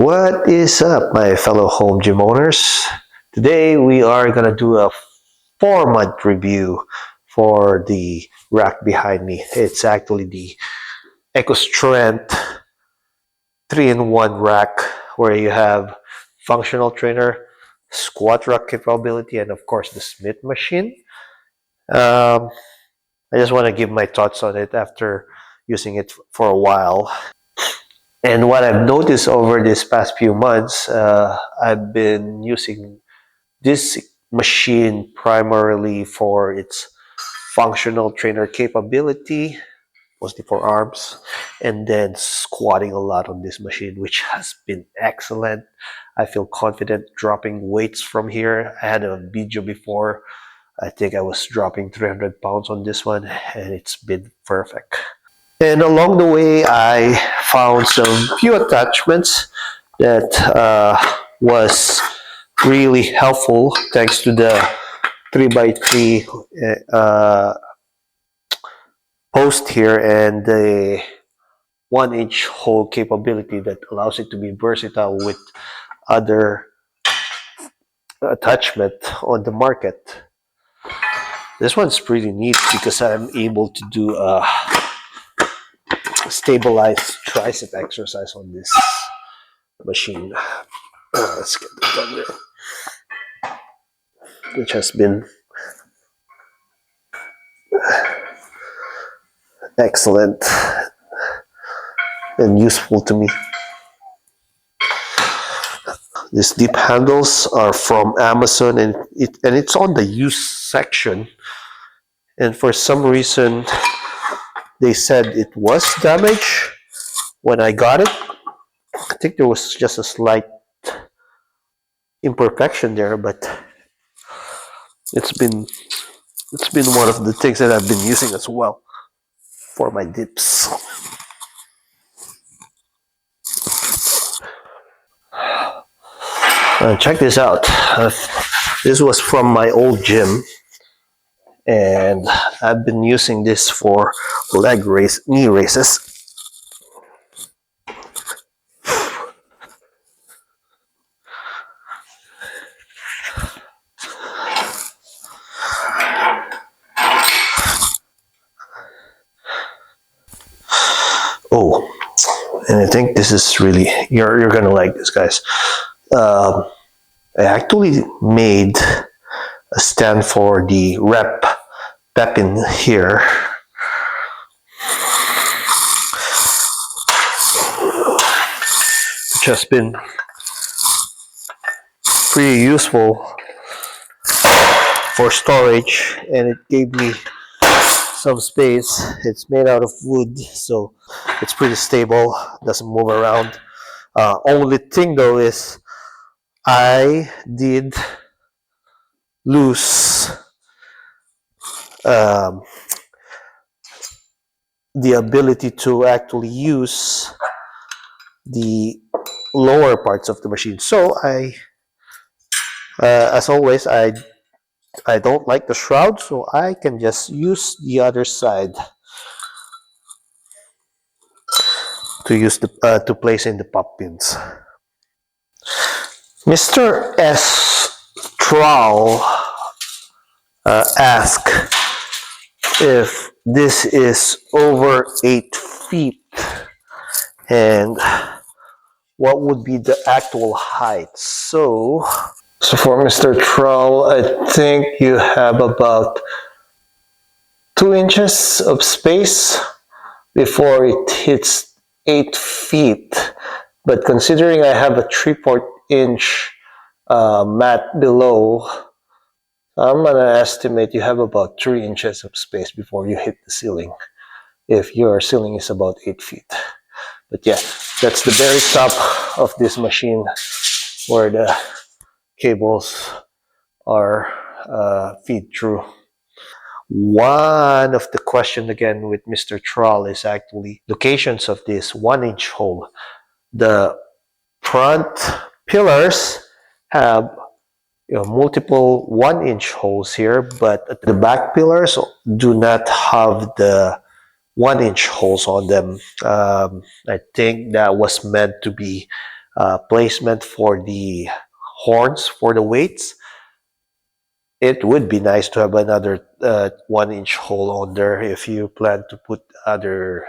What is up, my fellow home gym owners? Today we are gonna do a 4-month review for the rack behind me. It's actually the EcoStrength 3-in-1 rack where you have functional trainer, squat rack capability, and of course the Smith machine. Um, I just want to give my thoughts on it after using it for a while. And what I've noticed over this past few months, I've been using this machine primarily for its functional trainer capability, mostly for arms, and then squatting a lot on this machine, which has been excellent. I feel confident dropping weights from here. I had a video before. I think I was dropping 300 pounds on this one, and it's been perfect. And along the way, I found some few attachments that was really helpful thanks to the 3x3 post here and the 1-inch hole capability that allows it to be versatile with other attachment on the market. This one's pretty neat because I'm able to do a stabilized tricep exercise on this machine. Let's get it done there. Which has been excellent and useful to me. These deep handles are from Amazon, and it's on the used section. And for some reason, they said it was damaged when I got it. I think there was just a slight imperfection there, but it's been one of the things that I've been using as well for my dips. Check this out. This was from my old gym, and I've been using this for knee raises. Oh, and I think this is really, you're gonna like this, guys. I actually made a stand for the rep pin here. Which has been pretty useful for storage, and it gave me some space. It's made out of wood, so it's pretty stable, doesn't move around. Only thing though is I did lose the ability to actually use the lower parts of the machine. So as always, I don't like the shroud, so I can just use the other side to use to place in the pop pins. Mr. S. Trowell asked if this is over 8 feet and what would be the actual height. So for Mr. Trowell, I think you have about 2 inches of space before it hits 8 feet. But considering I have a 3/4 inch mat below, I'm gonna estimate you have about 3 inches of space before you hit the ceiling, if your ceiling is about 8 feet. But yeah, that's the very top of this machine where the cables are feed through. One of the questions again with Mr. Troll is actually locations of this 1-inch hole. The front pillars have multiple 1-inch holes here, but the back pillars do not have the 1-inch holes on them. I think that was meant to be placement for the horns for the weights, it would be nice to have another 1 inch hole on there if you plan to put other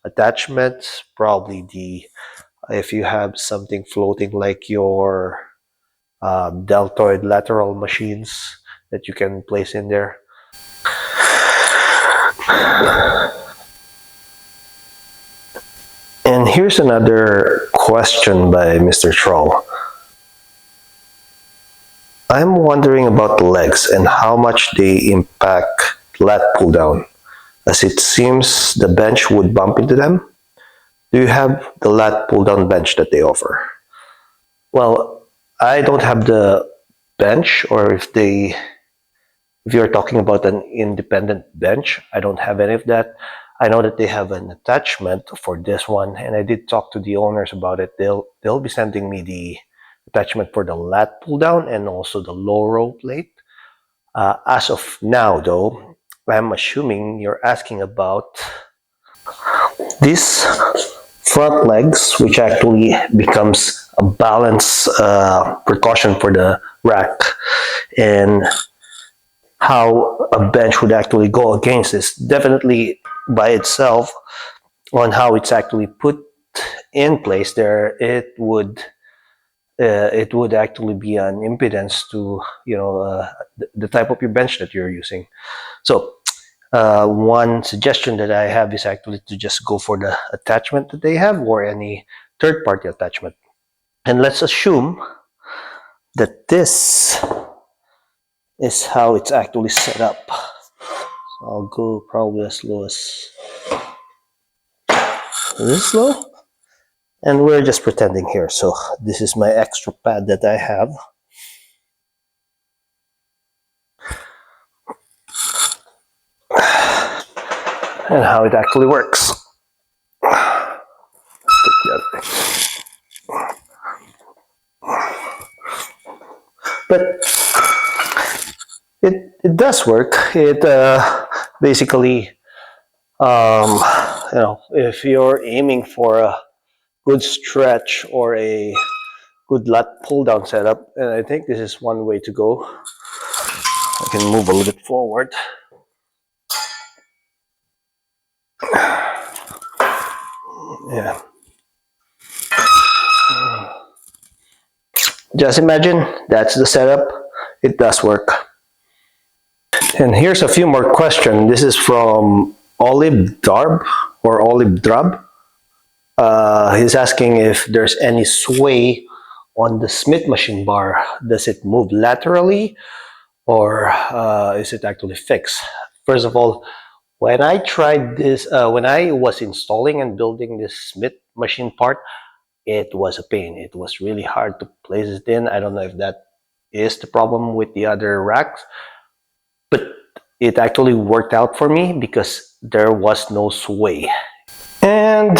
attachments. Probably the if you have something floating like your deltoid lateral machines that you can place in there. And here's another question by Mr. Troll. I'm wondering about the legs and how much they impact lat pull down, as it seems the bench would bump into them. Do you have the lat pull down bench that they offer? Well, I don't have the bench, or if you're talking about an independent bench, I don't have any of that. I know that they have an attachment for this one, and I did talk to the owners about it. They'll be sending me the attachment for the lat pull down and also the low row plate. As of now, though, I'm assuming you're asking about these front legs, which actually becomes a balance precaution for the rack, and how a bench would actually go against this. Definitely by itself, on how it's actually put in place there, it would actually be an impedance to the type of your bench that you're using. So one suggestion that I have is actually to just go for the attachment that they have or any third-party attachment. And let's assume that this is how it's actually set up. So I'll go probably as low as this low. And we're just pretending here. So this is my extra pad that I have. And how it actually works. But it does work. It basically, if you're aiming for a good stretch or a good lat pull down setup, and I think this is one way to go. I can move a little bit forward. Yeah. Just imagine that's the setup. It does work. And here's a few more questions. This is from Olive Darb or Olive Drab. He's asking if there's any sway on the Smith machine bar. Does it move laterally or is it actually fixed? First of all, when I tried this, when I was installing and building this Smith machine part, it was a pain. It was really hard to place it in. I don't know if that is the problem with the other racks, but it actually worked out for me because there was no sway. And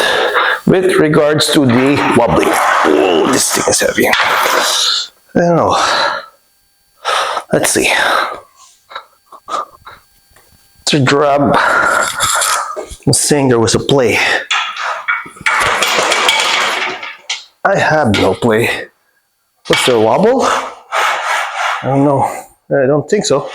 with regards to the wobbling, oh, this thing is heavy. I don't know. Let's see. Mr. Drab was saying there was a play. I have no play. Was there a wobble? I don't know. I don't think so.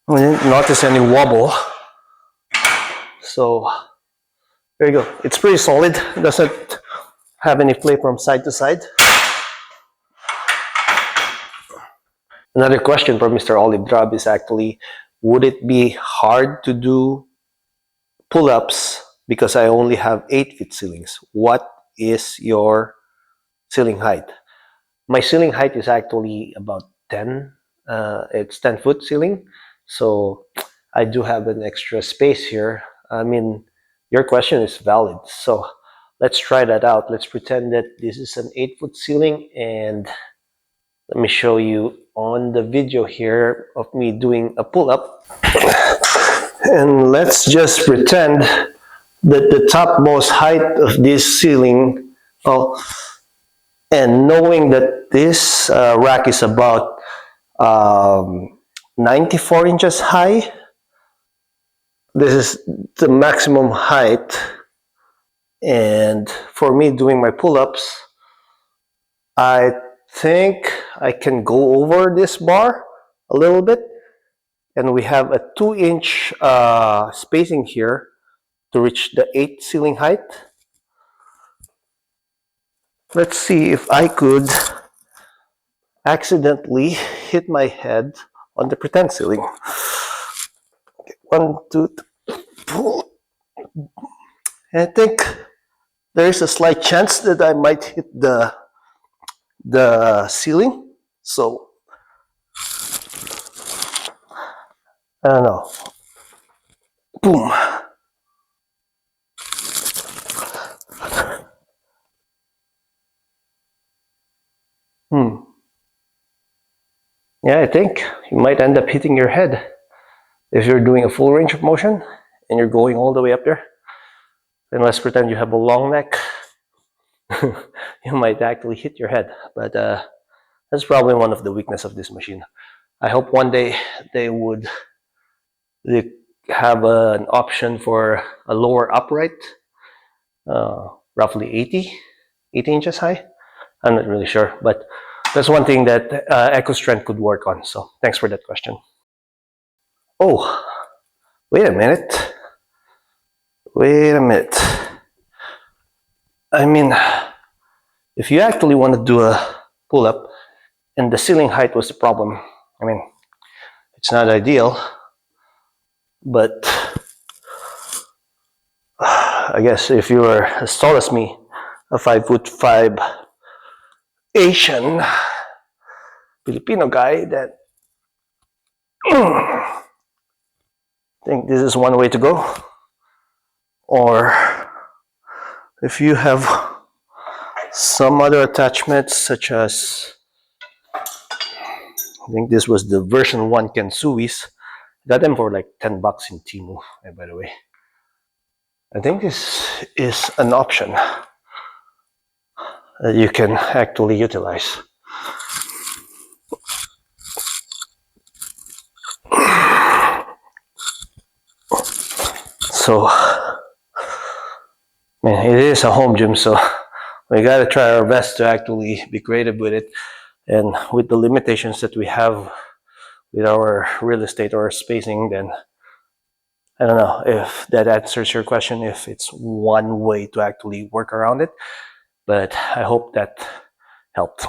I didn't notice any wobble. So there you go. It's pretty solid. It doesn't have any play from side to side. Another question from Mr. Olive Drab is actually, would it be hard to do pull-ups because I only have 8-foot ceilings? What is your ceiling height? My ceiling height is actually about 10. It's 10-foot ceiling. So I do have an extra space here. I mean, your question is valid. So let's try that out. Let's pretend that this is an 8-foot ceiling, and let me show you on the video here of me doing a pull-up. And let's just pretend that the topmost height of this ceiling, and knowing that this rack is about 94 inches high, This is the maximum height, and for me doing my pull-ups, I think I can go over this bar a little bit, and we have a 2-inch spacing here to reach the 8 ceiling height. Let's see if I could accidentally hit my head on the pretend ceiling. Okay, 1, 2, 3, pull. And I think there's a slight chance that I might hit the ceiling. So I don't know. Boom. Yeah, I think you might end up hitting your head if you're doing a full range of motion and you're going all the way up there. Then let's pretend you have a long neck. You might actually hit your head, but that's probably one of the weaknesses of this machine. I hope one day they would have an option for a lower upright, roughly 80 inches high. I'm not really sure, but that's one thing that EcoStrength could work on. So thanks for that question. Oh, wait a minute. I mean, if you actually want to do a pull-up and the ceiling height was the problem, I mean, it's not ideal, but I guess if you were as tall as me, a 5'5" Asian Filipino guy, that I think this is one way to go. Or if you have some other attachments, such as, I think this was the version 1 Kensuis. Got them for like $10 in Temu, by the way. I think this is an option that you can actually utilize. So, man, it is a home gym, so we gotta try our best to actually be creative with it. And with the limitations that we have with our real estate or spacing, then I don't know if that answers your question, if it's one way to actually work around it, but I hope that helped.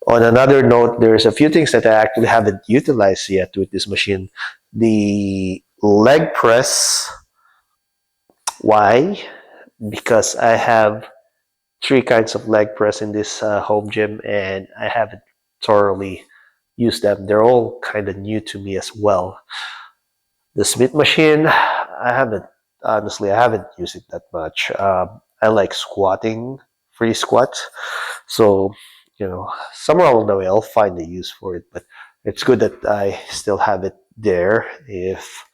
On another note, there's a few things that I actually haven't utilized yet with this machine. The leg press. Why? Because I have 3 kinds of leg press in this home gym, and I haven't thoroughly used them. They're all kind of new to me as well. The Smith machine, I haven't used it that much. I like squatting, free squats. So, somewhere along the way, I'll find a use for it. But it's good that I still have it there if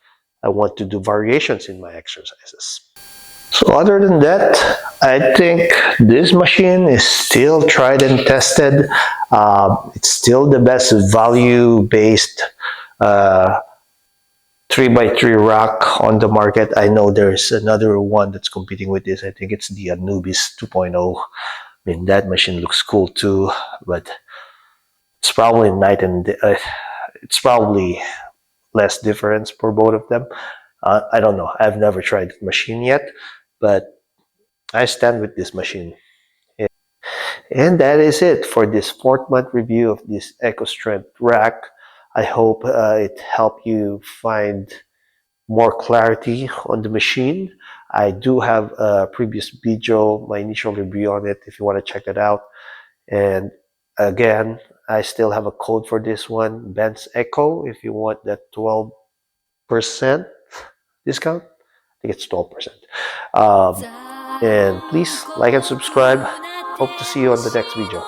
I want to do variations in my exercises. So other than that, I think this machine is still tried and tested. It's still the best value-based 3x3 rack on the market. I know there's another one that's competing with this. I think it's the Anubis 2.0. I mean, that machine looks cool too, but it's probably it's probably less difference for both of them. I don't know. I've never tried the machine yet, but I stand with this machine. And that is it for this 4th-month review of this EcoStrength rack. I hope it helped you find more clarity on the machine. I do have a previous video, my initial review on it, if you want to check it out. And again, I still have a code for this one, Ben's Echo, if you want that 12% discount. I think it's 12%. And please like and subscribe. Hope to see you on the next video.